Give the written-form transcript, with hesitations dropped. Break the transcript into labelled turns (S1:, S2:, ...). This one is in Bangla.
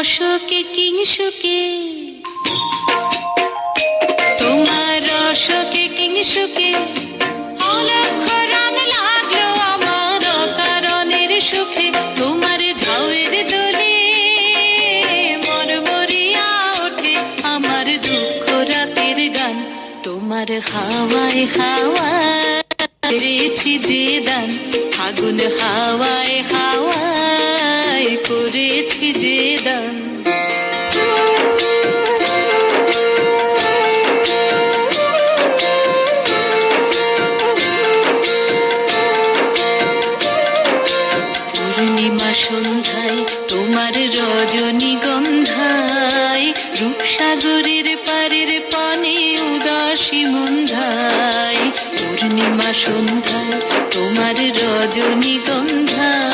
S1: রসকে কিংসুকে, তোমার রসকে কিংসুকে অলক্ষ রং লাগলো আমার অকারণের সুখে। তোমার ঝাউয়ের দোলে মরমরিয়া ওঠে আমার দুঃখ রাতের গান। তোমার হাওয়ায় হাওয়ায় করেছি যে দান, আগুন হাওয়ায় হাওয়ায় করেছি যে দান। পূর্ণিমা সন্ধ্যায় তোমার রজনীগন্ধায়, রূপসাগরের পারের পানে উদাসী মন্ধায়। পূর্ণিমা সন্ধ্যায় তোমার রজনীগন্ধায়